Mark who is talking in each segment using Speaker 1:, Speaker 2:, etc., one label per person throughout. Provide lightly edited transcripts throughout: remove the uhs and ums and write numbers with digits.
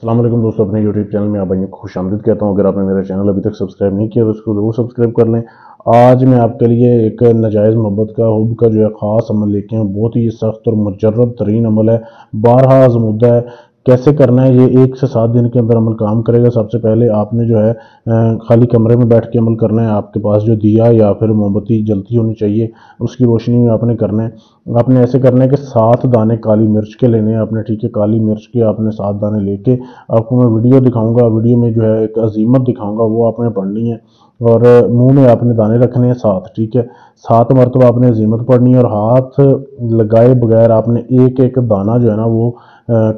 Speaker 1: السلام علیکم دوستوں، اپنے یوٹیوب چینل میں آپ بھائیوں کو خوش آمدید کہتا ہوں۔ اگر آپ نے میرا چینل ابھی تک سبسکرائب نہیں کیا تو اس کو ضرور سبسکرائب کر لیں۔ آج میں آپ کے لیے ایک ناجائز محبت کا حب کا جو ہے خاص عمل لے کے ہوں۔ بہت ہی سخت اور مجرب ترین عمل ہے، بارہا آزمودہ ہے۔ کیسے کرنا ہے یہ 1 سے 7 دن کے اندر عمل کام کرے گا۔ سب سے پہلے آپ نے جو ہے خالی کمرے میں بیٹھ کے عمل کرنا ہے۔ آپ کے پاس جو دیا یا پھر موم بتی جلتی ہونی چاہیے، اس کی روشنی میں آپ نے کرنا ہے۔ آپ نے ایسے کرنا ہے کہ 7 دانے کالی مرچ کے لینے ہیں آپ نے، ٹھیک ہے۔ کالی مرچ کے آپ نے 7 دانے لے کے آپ کو میں ویڈیو دکھاؤں گا، ویڈیو میں جو ہے ایک عظیمت دکھاؤں گا، وہ آپ نے پڑھنی ہے اور منہ میں آپ نے دانے رکھنے ہیں 7، ٹھیک ہے۔ 7 مرتبہ آپ نے عظیمت پڑھنی ہے اور ہاتھ لگائے بغیر آپ نے ایک ایک دانہ جو ہے نا وہ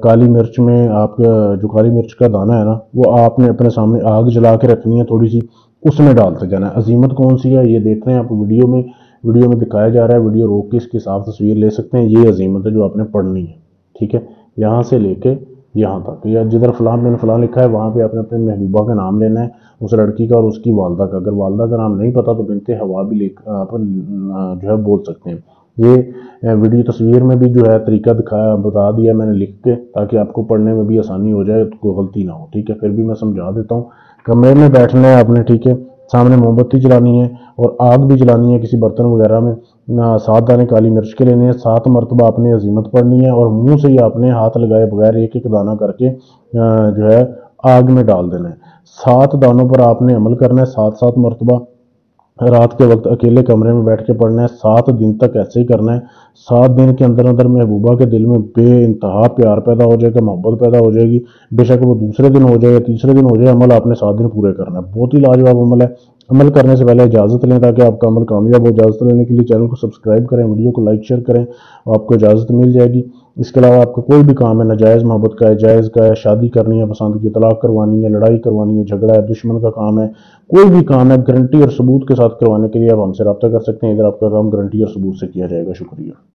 Speaker 1: کالی مرچ میں آپ جو کالی مرچ کا دانہ ہے نا وہ آپ نے اپنے سامنے آگ جلا کے رکھنی ہے تھوڑی سی، اس میں ڈالتے جانا ہے۔ عظیمت کون سی ہے یہ دیکھ رہے ہیں آپ ویڈیو میں دکھایا جا رہا ہے۔ ویڈیو روک کے اس کی صاف تصویر لے سکتے ہیں۔ یہ عظیمت ہے جو آپ نے پڑھنی ہے، ٹھیک ہے۔ یہاں سے لے کے یہاں تک، یا جدھر فلاں بن فلاں لکھا ہے وہاں پہ آپ نے اپنے محبوبہ کا نام لینا ہے، اس لڑکی کا اور اس کی والدہ کا۔ اگر والدہ کا نام نہیں پتا تو بنت حوا بھی آپ جو ہے بول سکتے ہیں۔ یہ ویڈیو تصویر میں بھی جو ہے طریقہ بتا دیا میں نے لکھ کے، تاکہ آپ کو پڑھنے میں بھی آسانی ہو جائے، کوئی غلطی نہ ہو، ٹھیک ہے۔ پھر بھی میں سمجھا دیتا ہوں۔ کمرے میں بیٹھنا ہے آپ نے، ٹھیک ہے۔ سامنے موم بتی جلانی ہے اور آگ بھی جلانی ہے کسی برتن وغیرہ میں۔ 7 دانے کالی مرچ کے لینے ہیں، 7 مرتبہ آپ نے عظیمت پڑھنی ہے اور منہ سے ہی آپ نے ہاتھ لگائے بغیر ایک ایک دانہ کر کے جو ہے آگ میں ڈال دینا ہے۔ 7 دانوں پر آپ نے عمل کرنا ہے 7 مرتبہ۔ رات کے وقت اکیلے کمرے میں بیٹھ کے پڑھنا ہے، 7 دن تک ایسے ہی کرنا ہے۔ 7 دن کے اندر محبوبہ کے دل میں بے انتہا پیار پیدا ہو جائے گا، محبت پیدا ہو جائے گی۔ بے شک وہ دوسرے دن ہو جائے یا تیسرے دن ہو جائے، عمل آپ نے 7 دن پورے کرنا ہے۔ بہت ہی لاجواب عمل ہے۔ عمل کرنے سے پہلے اجازت لیں تاکہ آپ کا عمل کامیاب ہو۔ اجازت لینے کے لیے چینل کو سبسکرائب کریں، ویڈیو کو لائک شیئر کریں، آپ کو اجازت مل جائے گی۔ اس کے علاوہ آپ کا کوئی بھی کام ہے، ناجائز محبت کا ہے، جائز کا ہے، شادی کرنی ہے پسند کی، طلاق کروانی ہے، لڑائی کروانی ہے، جھگڑا ہے، دشمن کا کام ہے، کوئی بھی کام ہے، گارنٹی اور ثبوت کے ساتھ کروانے کے لیے آپ ہم سے رابطہ کر سکتے ہیں۔ ادھر آپ کا کام گارنٹی اور ثبوت سے کیا جائے گا۔ شکریہ۔